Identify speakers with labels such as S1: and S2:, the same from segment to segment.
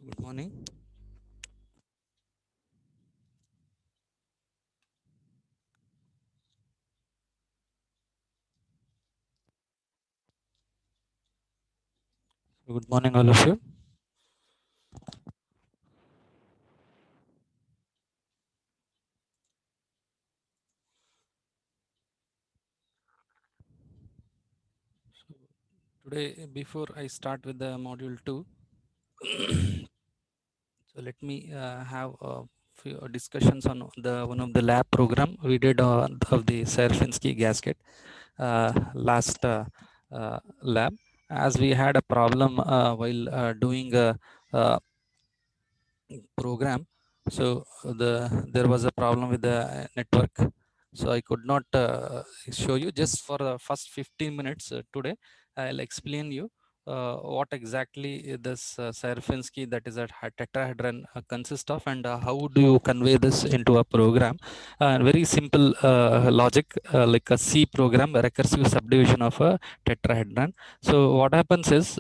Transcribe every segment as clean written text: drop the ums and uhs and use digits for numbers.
S1: Good morning. Good morning, all of you. Today, before I start with the module 2, so let me have a few discussions on the one of the lab program we did of the Sierpinski gasket last lab, as we had a problem while doing a, uh program. So there was a problem with the network, so I could not show you. Just for the first 15 minutes today I'll explain you what exactly this Sierpinski, that is a tetrahedron, consists of, and how do you convey this into a program. Very simple logic, like a C program, a recursive subdivision of a tetrahedron. So what happens is,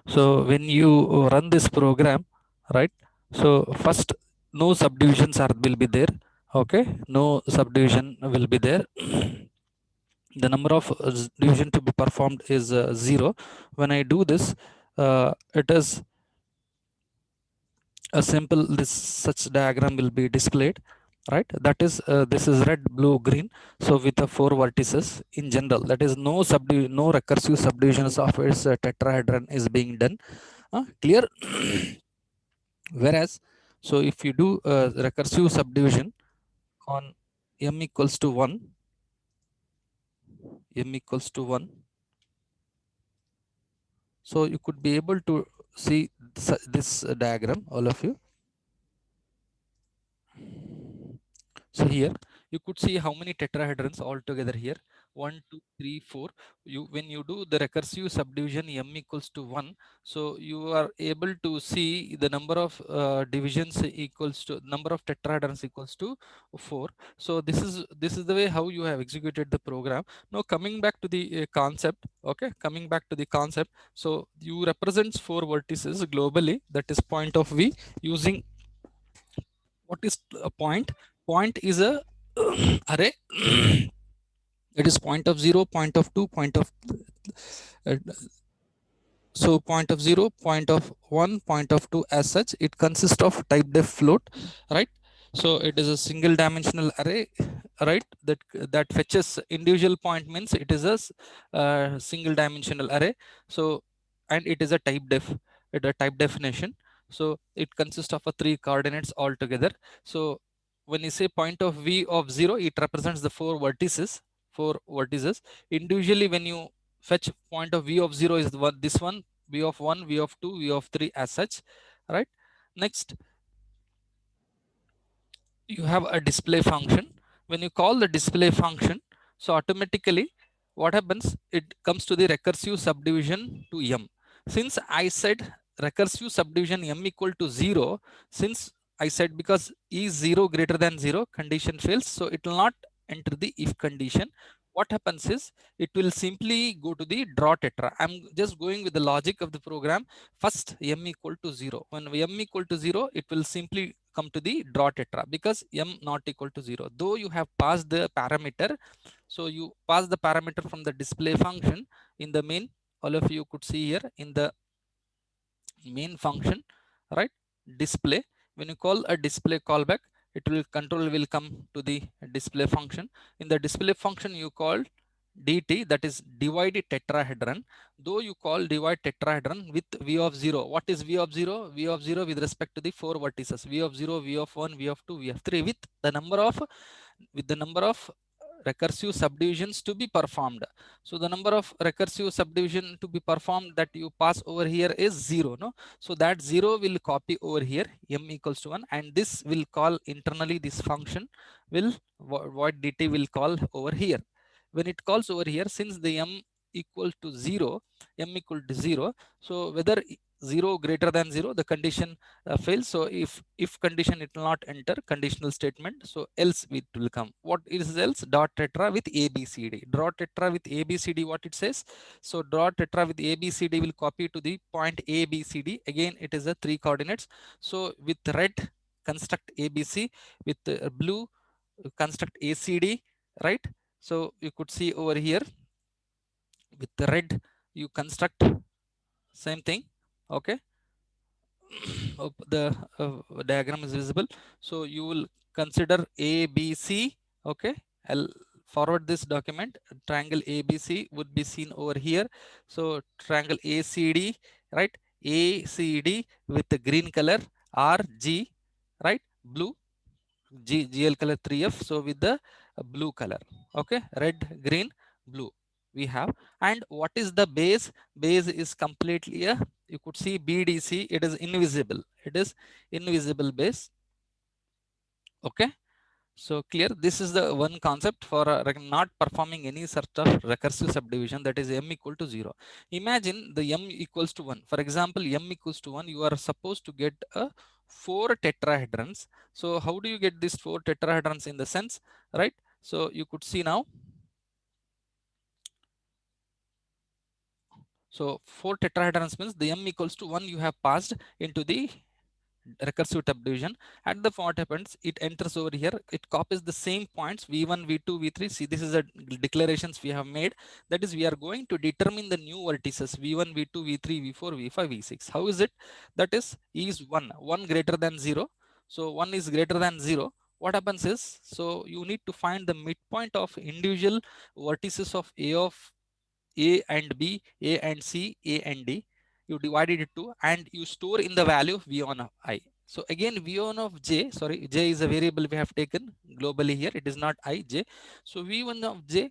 S1: so when you run this program, right, so first no subdivisions are will be there. Okay, no subdivision will be there. The number of division to be performed is 0. When I do this, it is a simple, this such diagram will be displayed, right? That is this is red, blue, green. So with the 4 vertices in general, that is no recursive subdivisions of its tetrahedron is being done. Clear? Whereas, so if you do recursive subdivision on m equals to 1, m equals to 1, so you could be able to see this diagram, all of you. So here you could see how many tetrahedrons altogether here. 1, 2, 3, 4. You, when you do the recursive subdivision m equals to 1, so you are able to see the number of divisions equals to number of tetrahedrons equals to 4. So this is the way how you have executed the program. Now coming back to the concept. Okay, coming back to the concept. So you represents 4 vertices globally, that is point of v, using what is a point. Point is a array. It is point of 0, point of 2, point of uh, so point of 0, point of 1, point of 2. As such, it consists of type def float, right? So it is a single dimensional array, right? That fetches individual point, means it is a single dimensional array. So, and it is a type def, it a type definition. So it consists of a 3 coordinates altogether. So when you say point of v of 0, it represents the 4 vertices. 4 vertices individually. When you fetch point of v of 0 is the one, this one, v of 1, v of 2, v of 3, as such, right? Next, you have a display function. When you call the display function, so automatically what happens, it comes to the recursive subdivision to m. Since I said recursive subdivision m equal to 0, since I said, because is 0 greater than 0, condition fails, so it will not enter the if condition. What happens is, it will simply go to the draw tetra. I'm just going with the logic of the program. First m equal to 0, when m equal to 0, it will simply come to the draw tetra, because m not equal to 0, though you have passed the parameter. So you pass the parameter from the display function in the main. All of you could see here in the main function, right? Display. When you call a display callback, it will control will come to the display function. In the display function, you call dt, that is divide tetrahedron. Though you call divide tetrahedron with v of 0. What is v of 0? V of 0 with respect to the 4 vertices, v of 0, v of 1, v of 2, v of 3, with the number of, with the number of recursive subdivisions to be performed. So the number of recursive subdivision to be performed that you pass over here is 0, no? So that 0 will copy over here, m equals to 1, and this will call internally, this function will, what dt will call over here. When it calls over here, since the m equal to 0, m equal to 0, so whether 0 greater than 0, the condition fails. So if condition, it will not enter conditional statement, so else it will come. What is else? Dot tetra with abcd. Dot tetra with abcd, what it says? So dot tetra with abcd will copy to the point abcd. Again, it is a 3 coordinates. So with red, construct abc. With blue, construct acd, right? So you could see over here, with the red, you construct same thing. Okay. The diagram is visible. So you will consider ABC. Okay, I'll forward this document. Triangle ABC would be seen over here. So triangle ACD, right? ACD with the green color, RG, right? Blue, GL color 3F. So with the blue color. Okay, red, green, blue we have. And what is the base? Base is completely a, you could see BDC, it is invisible. It is invisible base. Okay, so clear. This is the one concept for not performing any sort of recursive subdivision, that is m equal to 0. Imagine the m equals to 1. For example, m equals to 1, you are supposed to get a 4 tetrahedrons. So how do you get these 4 tetrahedrons? In the sense, right? So you could see now. So 4 tetrahedrons means the m equals to 1 you have passed into the recursive subdivision. At the what happens, it enters over here, it copies the same points v1, v2, v3. See, this is the declarations we have made. That is, we are going to determine the new vertices v1, v2, v3, v4, v5, v6. How is it? That is 1 greater than 0. So 1 is greater than 0. What happens is, so you need to find the midpoint of individual vertices of a and B, A and C, A and D. You divided it to, and you store in the value of V1 of I. So again, V1 of J, sorry, J is a variable we have taken globally here. It is not I, J. So V1 of J,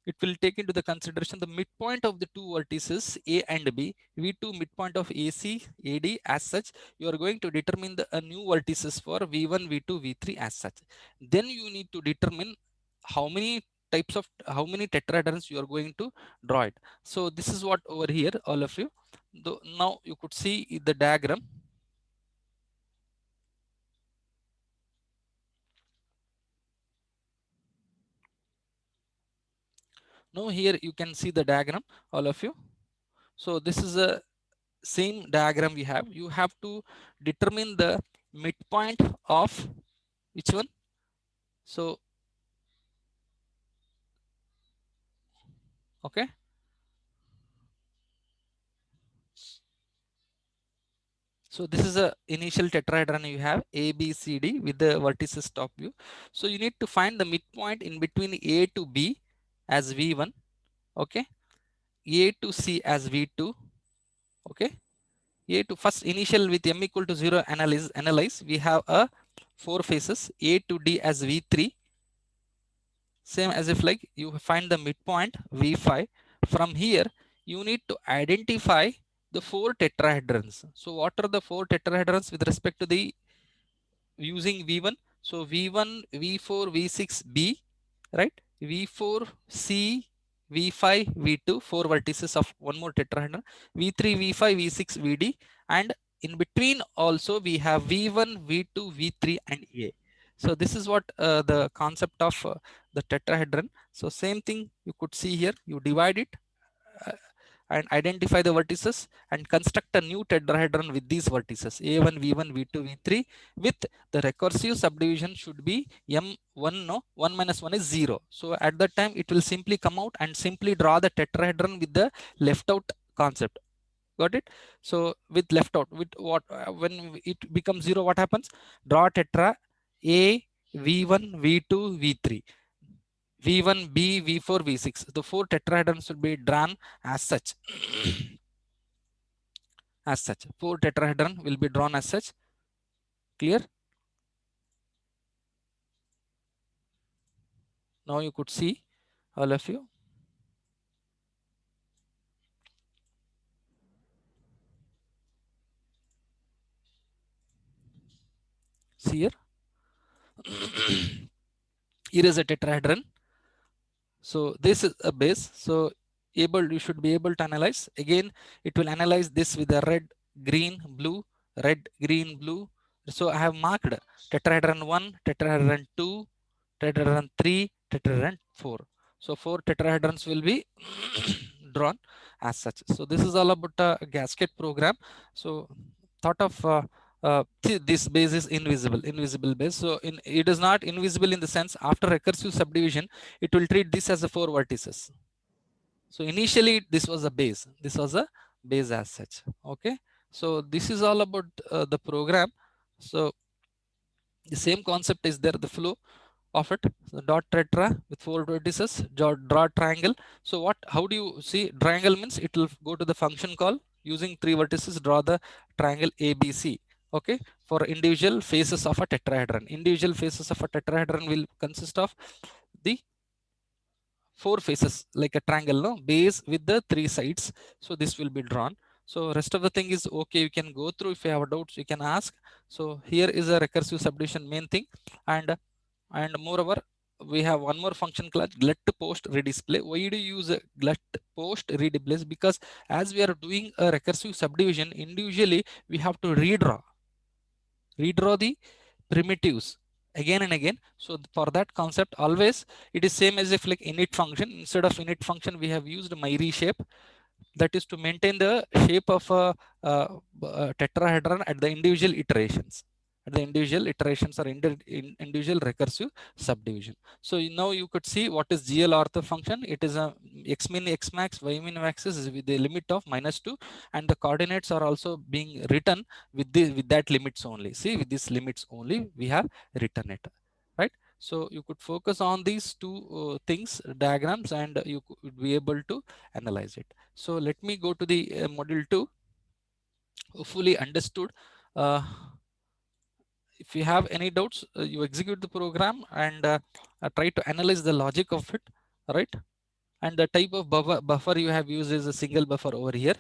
S1: it will take into the consideration the midpoint of the two vertices A and B. V2 midpoint of AC, AD. As such, you are going to determine the new vertices for V1, V2, V3 as such. Then you need to determine how many types of, how many tetrahedrons you are going to draw it. So this is what over here, all of you. Now you could see the diagram. Now here you can see the diagram, all of you. So this is a same diagram we have. You have to determine the midpoint of which one? So okay, so this is a initial tetrahedron. You have A, B, C, D with the vertices top view. So you need to find the midpoint in between A to B as V1. Okay, A to C as V2. Okay, A to first initial with m equal to 0 analyze. We have a 4 faces, A to D as V3. Same as if like you find the midpoint V5. From here, you need to identify the 4 tetrahedrons. So what are the 4 tetrahedrons with respect to the using V1? So V1, V4, V6B, right? V4, C, V5, V2, 4 vertices of one more tetrahedron. V3, V5, V6, VD, and in between also we have V1, V2, V3, and A. So this is what the concept of the tetrahedron. So same thing you could see here. You divide it uh, and identify the vertices and construct a new tetrahedron with these vertices A1, V1, V2, V3 with the recursive subdivision should be M1, no, 1 minus 1 is 0. So at that time it will simply come out and simply draw the tetrahedron with the left out concept. Got it? So with left out, with what when it becomes 0, what happens? Draw tetra A, V1, V2, V3. V1, B, V4, V6. The 4 tetrahedrons will be drawn as such. As such, 4 tetrahedron will be drawn as such. Clear? Now you could see, all of you. See here. Here is a tetrahedron. So this is a base. So you should be able to analyze. Again, it will analyze this with a red green, blue, red, green, blue. So I have marked tetrahedron 1, tetrahedron 2, tetrahedron 3, tetrahedron 4. So 4 tetrahedrons will be drawn as such. So this is all about a gasket program. So thought of this base is invisible base. So it is not invisible in the sense after recursive subdivision, it will treat this as a 4 vertices. So initially this was a base. This was a base as such. Okay. So this is all about the program. So the same concept is there, the flow of it. So dot tetra with 4 vertices, draw triangle. So what, how do you see triangle means it will go to the function call using 3 vertices, draw the triangle ABC. Okay, for individual faces of a tetrahedron. Individual faces of a tetrahedron will consist of the 4 faces like a triangle, no, base with the 3 sides. So this will be drawn. So rest of the thing is okay, you can go through. If you have doubts you can ask. So here is a recursive subdivision main thing. And moreover, we have one more function called glut post redisplay. Why do you use a glut post redisplay? Because as we are doing a recursive subdivision, individually we have to redraw the primitives again and again. So for that concept, always it is same as if like init function. Instead of init function, we have used my reshape. That is to maintain the shape of a tetrahedron at the individual iterations. At the individual iterations or individual recursive subdivision. So now you could see what is GL ortho function. It is a x min, x max, y min axis is with the limit of -2, and the coordinates are also being written with that limits only. See, with these limits only we have written it, right? So you could focus on these two things, diagrams, and you could be able to analyze it. So let me go to the module 2. Hopefully understood. uh, if you have any doubts, you execute the program and try to analyze the logic of it, right? And the type of buffer you have used is a single buffer over here.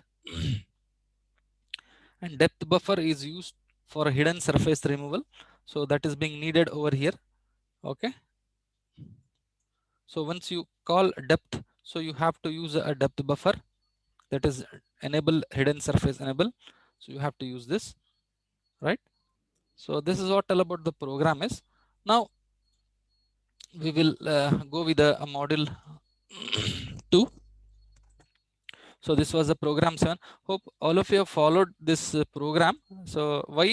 S1: And depth buffer is used for hidden surface removal, so that is being needed over here. Okay, so once you call depth, so you have to use a depth buffer, that is enable hidden surface enable. So you have to use this, right? So this is what all about the program is. Now we will go with a module 2. So this was the program 7. Hope all of you have followed this program. So why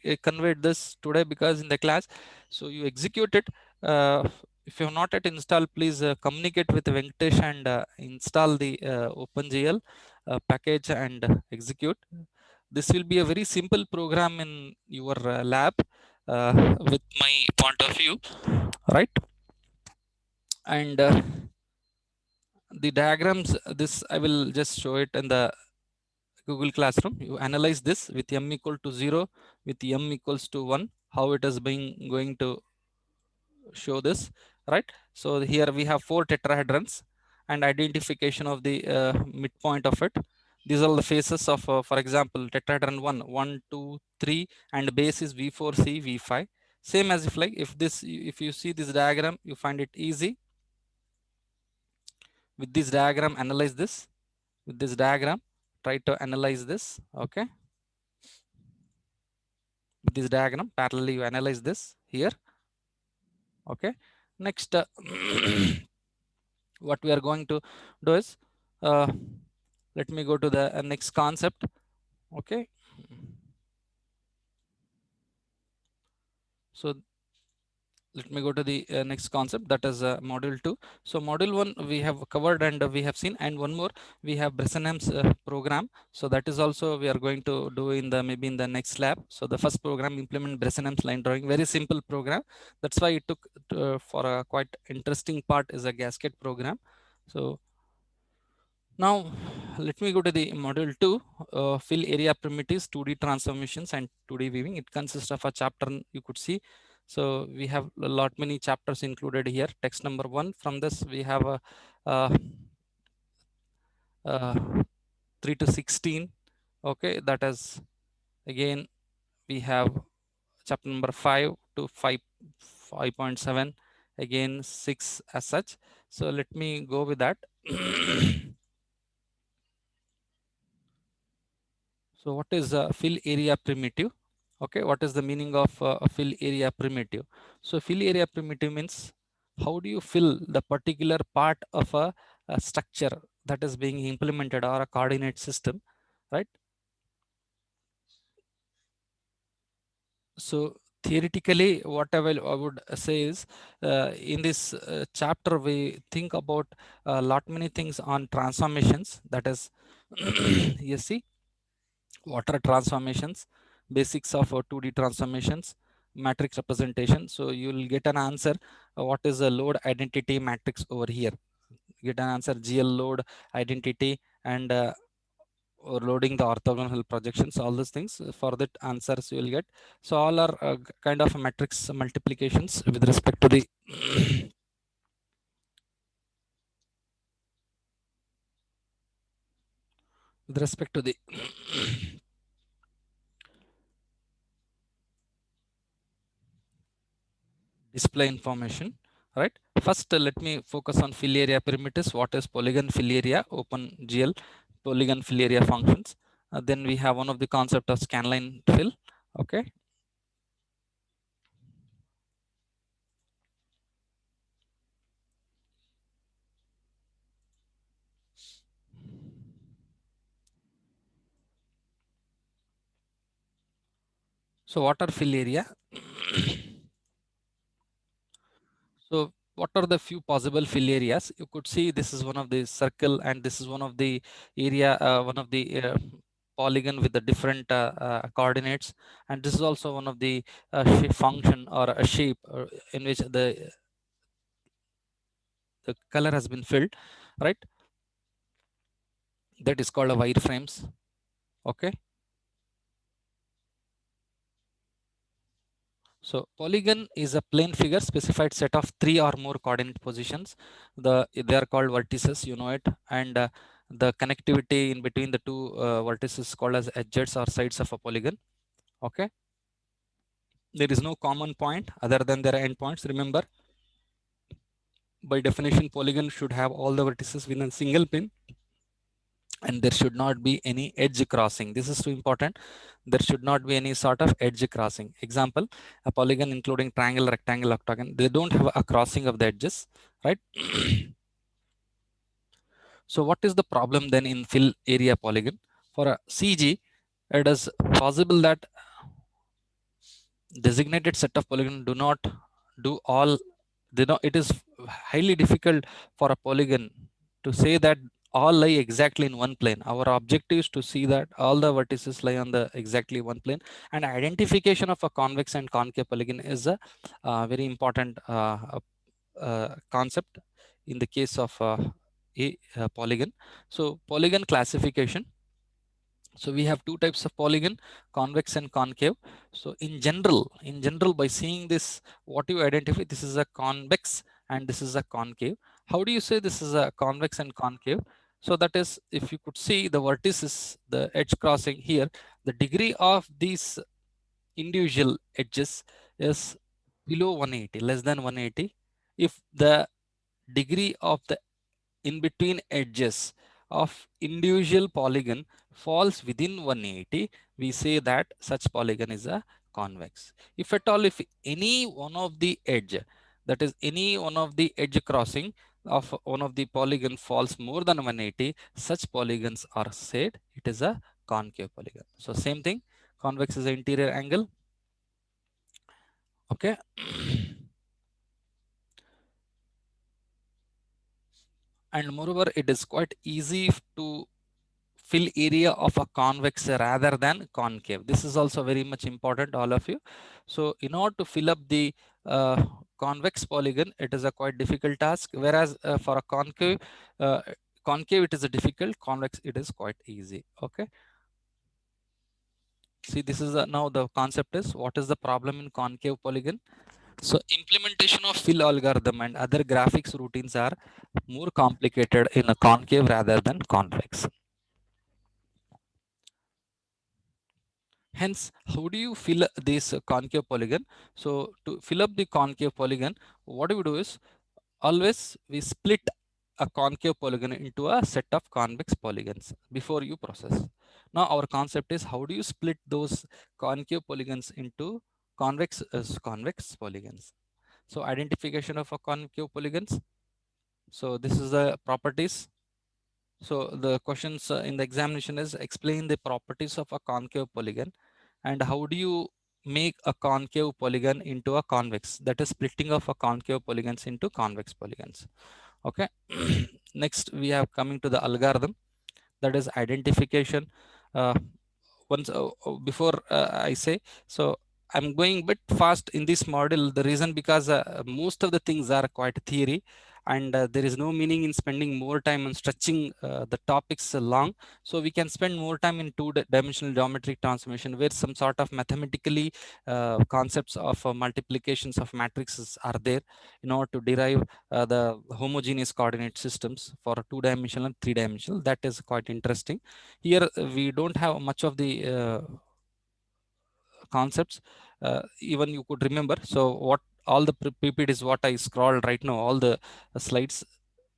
S1: I conveyed this today, because in the class, so you execute it. If you have not yet installed, please communicate with Venkatesh and install the OpenGL package and execute. This will be a very simple program in your lab, with my point of view, right? And the diagrams, this I will just show it in the Google Classroom. You analyze this with m equal to 0, with m equals to 1, how it is being going to show this, right? So here we have 4 tetrahedrons and identification of the midpoint of it. These are the faces of, for example, tetrahedron 1, 1, 2, 3, and base is V4C, V5. Same as if like if you see this diagram, you find it easy. With this diagram, analyze this. With this diagram, try to analyze this. Okay, with this diagram parallelly you analyze this here. Okay, next what we are going to do is, let me go to the next concept. Okay, so let me go to the next concept, that is module 2. So module 1 we have covered and we have seen, and one more we have Bresenham's program. So that is also we are going to do in the maybe in the next lab. So the first program, implement Bresenham's line drawing, very simple program. That's why it took for a quite interesting part is a gasket program. So now let me go to the module 2, fill area primitives, 2D transformations and 2D weaving. It consists of a chapter, you could see. So we have a lot many chapters included here. Text number 1. From this we have a, uh, 3 to 16. Okay, that is again we have chapter number 5 to 5.7, again 6 as such. So let me go with that. So what is a fill area primitive? Okay, what is the meaning of a fill area primitive? So fill area primitive means how do you fill the particular part of a structure that is being implemented or a coordinate system, right? So theoretically, what I would say is, in this chapter we think about a lot many things on transformations, that is you see water transformations, basics of 2D transformations, matrix representation. So you will get an answer, what is a load identity matrix over here. Get an answer GL load identity and or loading the orthogonal projections, all these things. For that answers you will get. So all are kind of matrix multiplications with respect to the with respect to the display information, right? First, let me focus on fill area primitives. What is polygon fill area? OpenGL polygon fill area functions. Then we have one of the concept of scanline fill. Okay. So what are fill area? So what are the few possible fill areas? You could see this is one of the circle and this is one of the area, one of the polygon with the different coordinates, and this is also one of the function or a shape in which the color has been filled, right? That is called a wireframes. Okay. So polygon is a plane figure specified set of 3 or more coordinate positions. They are called vertices, you know it, and the connectivity in between the two vertices called as edges or sides of a polygon. Okay. There is no common point other than their endpoints. Remember, by definition, polygon should have all the vertices within a single plane, and there should not be any edge crossing. This is too important. There should not be any sort of edge crossing. Example, a polygon including triangle, rectangle, octagon, they don't have a crossing of the edges, right? So what is the problem then in fill area polygon? For a CG, it is possible that designated set of polygon do not do all, they know it is highly difficult for a polygon to say that all lie exactly in one plane. Our objective is to see that all the vertices lie on the exactly one plane, and identification of a convex and concave polygon is a very important concept in the case of a polygon. So polygon classification, so we have two types of polygon, convex and concave. So in general, by seeing this, what you identify, this is a convex and this is a concave. How do you say this is a convex and concave? So that is, if you could see the vertices, the edge crossing here, the degree of these individual edges is below 180, less than 180. If the degree of the in between edges of individual polygon falls within 180, we say that such polygon is a convex. If at all, if any one of the edge, that is any one of the edge crossing of one of the polygon falls more than 180, such polygons are said it is a concave polygon. So same thing, convex is the interior angle. Okay. And moreover, it is quite easy to fill area of a convex rather than concave. This is also very much important, all of you. So in order to fill up the convex polygon, it is a quite difficult task, whereas for a uh, concave it is a difficult, convex it is quite easy. Okay. See, this is now the concept is, what is the problem in concave polygon? So implementation of fill algorithm and other graphics routines are more complicated in a concave rather than convex. Hence, how do you fill this concave polygon? So to fill up the concave polygon, what we do is always we split. a concave polygon into a set of convex polygons before you process. Now our concept is how do you split those concave polygons into convex polygons. So identification of a concave polygons. So this is the properties. So the questions in the examination is explain the properties of a concave polygon and how do you make a concave polygon into a convex, that is splitting of a concave polygons into convex polygons. Okay. Next we have coming to the algorithm, that is identification. uh, Once before I say, so I'm going a bit fast in this model. The reason because most of the things are quite theory, and there is no meaning in spending more time on stretching the topics long. So we can spend more time in two-dimensional geometric transformation, where some sort of mathematically concepts of multiplications of matrices are there in order to derive the homogeneous coordinate systems for two-dimensional and three-dimensional. That is quite interesting. Here we don't have much of the concepts, even you could remember. So what all the ppts what I scrolled right now, all the slides,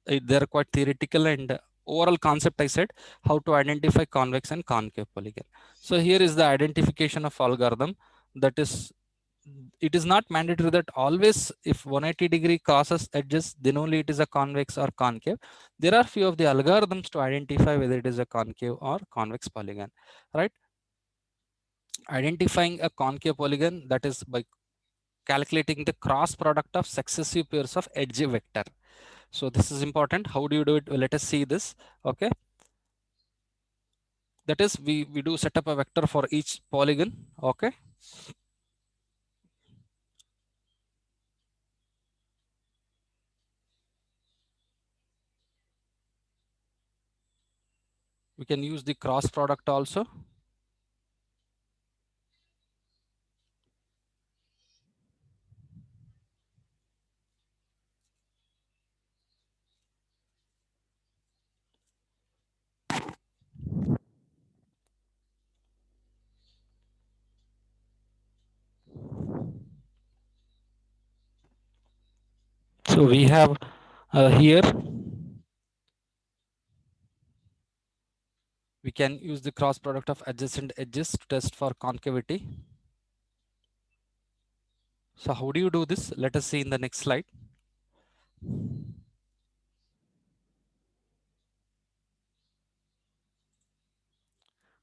S1: they're quite theoretical, and overall concept I said how to identify convex and concave polygon. So here is the identification of algorithm. That is, it is not mandatory that always if 180-degree crosses edges then only it is a convex or concave. There are few of the algorithms to identify whether it is a concave or convex polygon, right? Identifying a concave polygon, that is by calculating the cross product of successive pairs of edge vector. So this is important. How do you do it? Well, let us see this. Okay. That is, we do set up a vector for each polygon. Okay. We can use the cross product also. So we have here, we can use the cross product of adjacent edges to test for concavity. So how do you do this? Let us see in the next slide.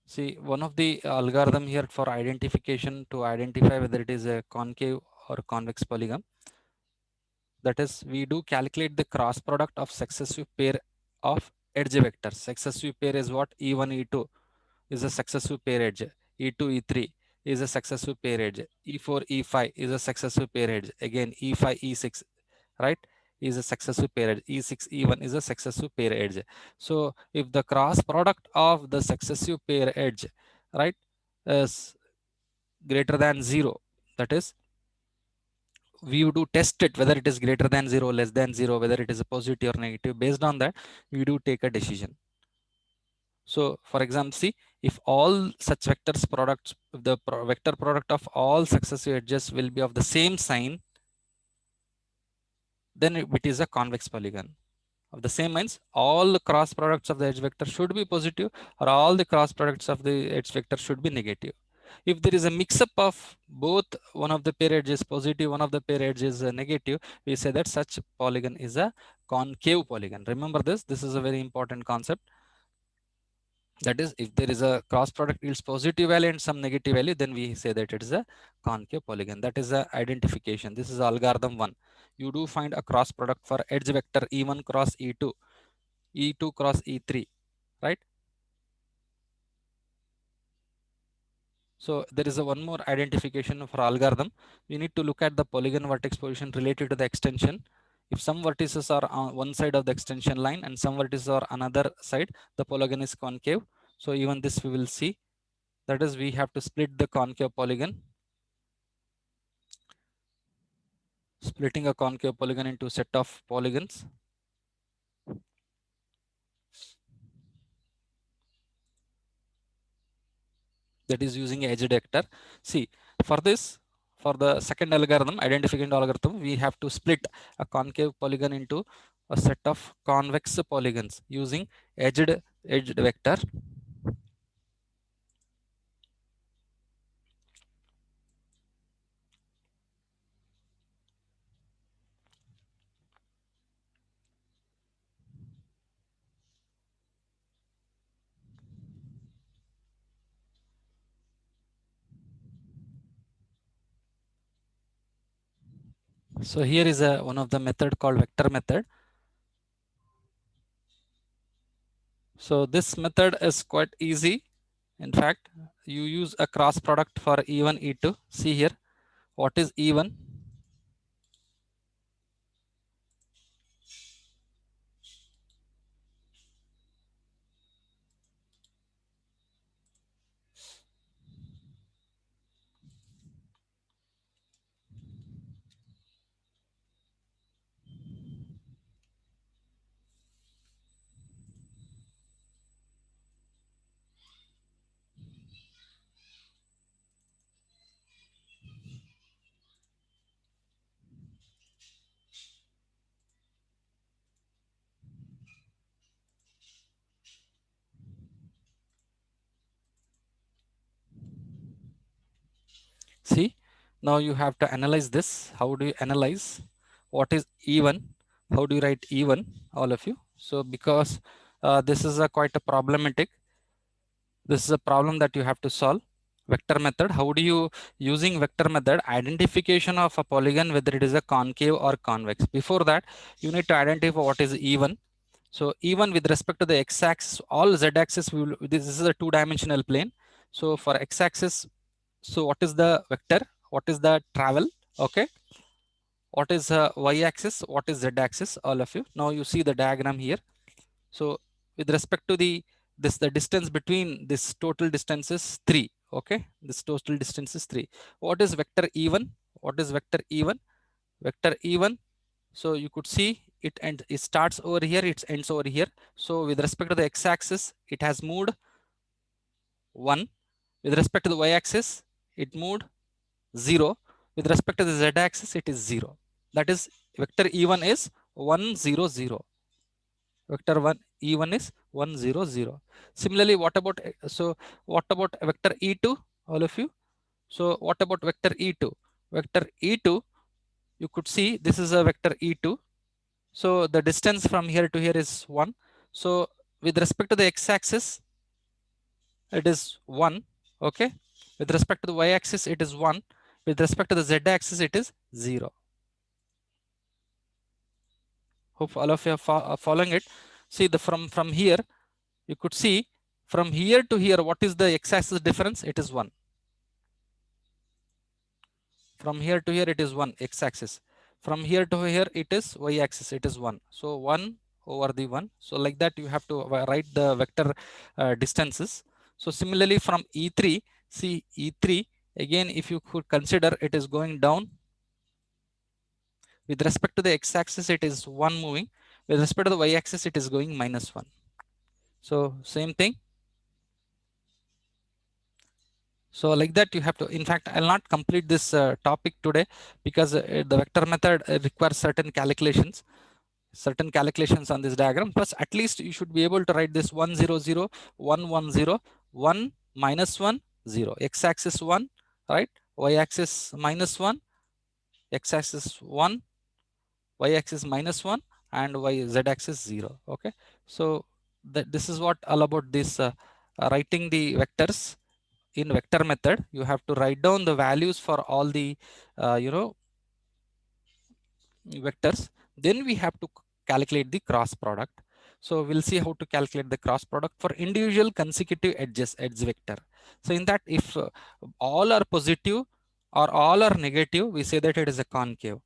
S1: See, one of the algorithm here for identification to identify whether it is a concave or convex polygon. That is, we do calculate the cross product of successive pair of edge vectors. Successive pair is what? E1, E2 is a successive pair edge. E2, E3 is a successive pair edge. E4, E5 is a successive pair edge. Again, E5, E6, right, is a successive pair edge. E6, E1 is a successive pair edge. So if the cross product of the successive pair edge, right, is greater than 0, that is, we do test it whether it is greater than 0, less than 0, whether it is a positive or negative. Based on that, we do take a decision. So for example, see, if all such vectors products, the vector product of all successive edges will be of the same sign, then it is a convex polygon. Of the same means all the cross products of the edge vector should be positive, or all the cross products of the edge vector should be negative. If there is a mix-up of both, one of the pair edges positive, one of the pair edges negative, we say that such polygon is a concave polygon. Remember this. This is a very important concept. That is, if there is a cross product yields positive value and some negative value, then we say that it is a concave polygon. That is the identification. This is algorithm 1. You do find a cross product for edge vector E1 cross E2, E2 cross E3, right? So there is a one more identification for algorithm. We need to look at the polygon vertex position related to the extension. If some vertices are on one side of the extension line and some vertices are another side, the polygon is concave. So even this we will see. That is, we have to split the concave polygon. Splitting a concave polygon into a set of polygons. That is using edge detector. See, for this, for the second algorithm, identification algorithm, we have to split a concave polygon into a set of convex polygons using edged vector. So here is one of the method called vector method. So this method is quite easy. In fact, you use a cross product for E1, E2. See here, what is E1? See, now you have to analyze this. How do you analyze? What is E1? How do you write E1, all of you? So because this is a quite a problematic, this is a problem that you have to solve. Vector method, how do you, using vector method, identification of a polygon, whether it is a concave or convex. Before that, you need to identify what is E1. So E1 with respect to the x-axis, all z-axis, this is a two-dimensional plane. So for x-axis, so what is the vector? What is the travel? Okay. What is y-axis? What is z-axis? All of you. Now you see the diagram here. So with respect to the distance between this total distance is 3. Okay. This total distance is 3. What is vector E1? What is vector E1? Vector E1. So you could see it starts over here, it ends over here. So with respect to the x-axis, it has moved 1. With respect to the y-axis, it moved 0. With respect to the z-axis, it is 0. That is vector E1 is 1, 0, 0. Vector 1 E1 is 1, 0, 0. Similarly, what about vector E2? All of you. So what about vector E2? Vector E2, you could see this is a vector E2. So the distance from here to here is 1. So with respect to the x-axis, it is 1. Okay. With respect to the y-axis, it is 1. With respect to the z-axis, it is 0. Hope all of you are following it. See the from here, you could see from here to here, what is the x-axis difference? It is 1. From here to here, it is 1 x-axis. From here to here, it is y-axis. It is 1. So 1 over the 1. So like that, you have to write the vector distances. So similarly, from E3, see E3 again, if you could consider, it is going down. With respect to the x-axis, it is 1 moving. With respect to the y-axis, it is going -1. So same thing. So like that you have to, in fact, I'll not complete this topic today because the vector method requires certain calculations on this diagram. Plus at least you should be able to write this 1, 0, 0, 1, 1, 0, 1, -1, 0, x-axis 1, right? Y-axis -1, x-axis 1, y-axis -1, and z-axis 0. Okay. So this is what all about this writing the vectors in vector method. You have to write down the values for all the you know, vectors. Then we have to calculate the cross product. So we'll see how to calculate the cross product for individual consecutive edge vector. So in that, if all are positive or all are negative, we say that it is a concave.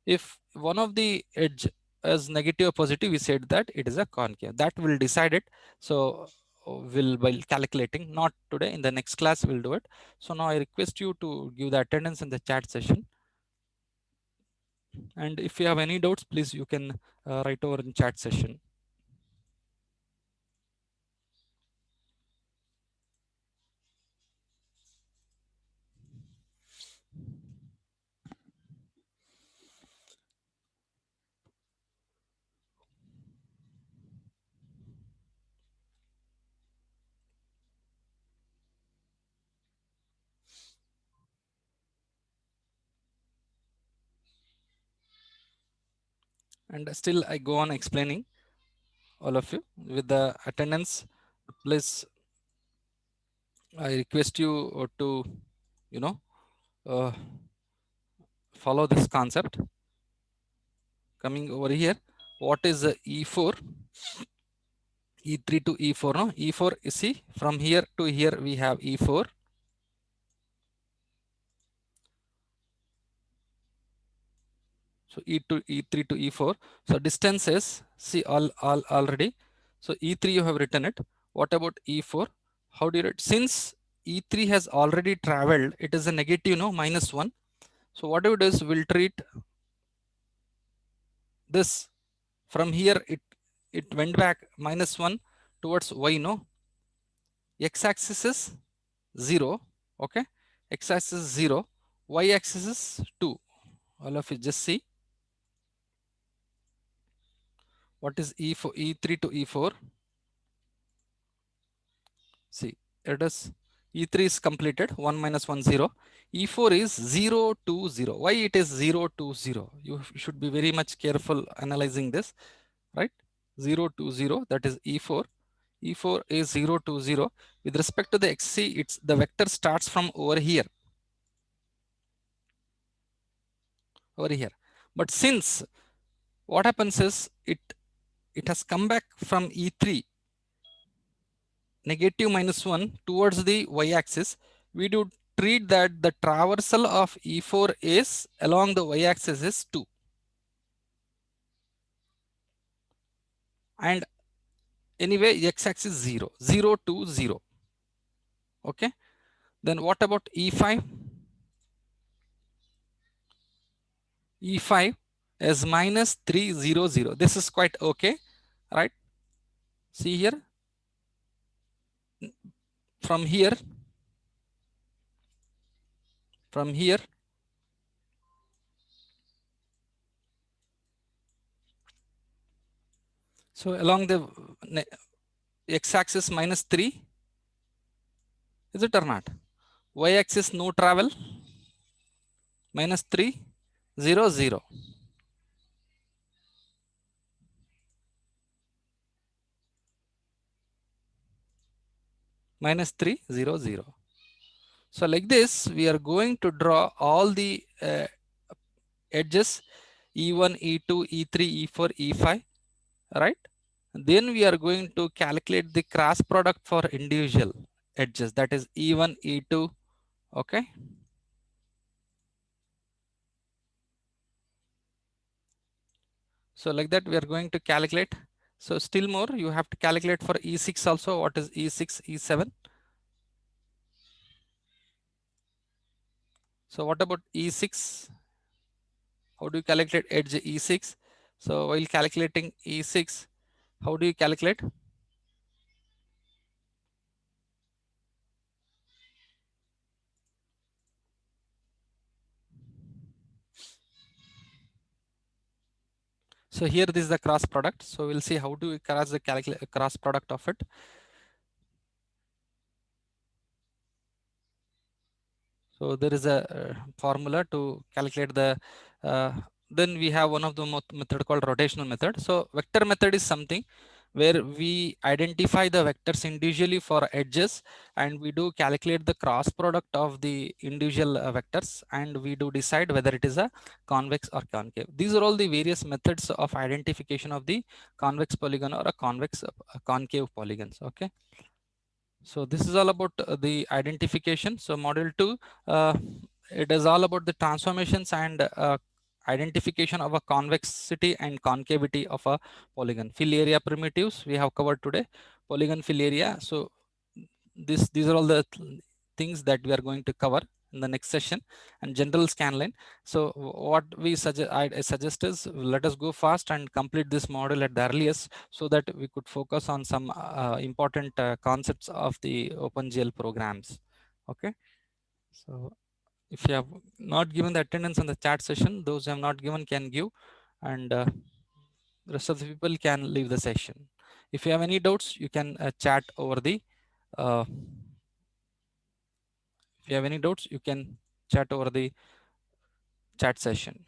S1: If one of the edge is negative or positive, we said that it is a concave. That will decide it. So will, while calculating, not today, in the next class we'll do it. So now I request you to give the attendance in the chat session, and if you have any doubts, please you can write over in chat session. And still I go on explaining all of you with the attendance. Please, I request you to, you know, uh, follow this concept. Coming over here, what is the E4? E3 to E4, no? E4, you see, from here to here we have E4. So E2, E3 to E4. So distance is, see, all already. So E3 you have written it. What about E4? How do you write? Since E3 has already traveled, it is a negative, no, -1. So what we do is we'll treat this from here. It went back -1 towards Y, no. X-axis is 0. Okay. X-axis is 0. Y-axis is 2. All of you just see what is E4, E3 to E4. See, it is E3 is completed, 1 minus 1 0. E4 is 0 2 0. Why it is 0 2 0? You should be very much careful analyzing this, right? 0 2 0, that is E4. E4 is 0 2 0. With respect to the XC, it's the vector starts from over here. Over here. But since what happens is it has come back from E3 negative -1 towards the y-axis, we do treat that the traversal of E4 is along the y-axis is 2. And anyway, x-axis 0, 0 to 0. Okay. Then what about E5? E5 is -300. This is quite okay, right? See here, from here, from here, so along the x-axis -3, is it or not? Y-axis no travel, -3 0 0. -3 0 0. So like this, we are going to draw all the edges E1, E2, E3, E4, E5, right? Then we are going to calculate the cross product for individual edges, that is E1, E2, okay? So like that, we are going to calculate. So still more, you have to calculate for E6 also. What is E6, E7? So what about E6? How do you calculate edge E6? So while calculating E6, how do you calculate? So here this is the cross product. So we'll see how do we cross the cross product of it. So there is a formula to calculate the, then we have one of the method called rotational method. So vector method is something where we identify the vectors individually for edges, and we do calculate the cross product of the individual vectors, and we do decide whether it is a convex or concave. These are all the various methods of identification of the convex polygon or a convex concave polygons. Okay. So this is all about the identification. So module 2, it is all about the transformations and identification of a convexity and concavity of a polygon. Fill area primitives we have covered today. Polygon fill area. So these are all the things that we are going to cover in the next session, and general scan line. So what we suggest, I suggest is, let us go fast and complete this module at the earliest, so that we could focus on some important concepts of the OpenGL programs. Okay. So if you have not given the attendance on the chat session, those who have not given can give, and rest of the people can leave the session. If you have any doubts, you can chat over the uh, if you have any doubts, you can chat over the chat session.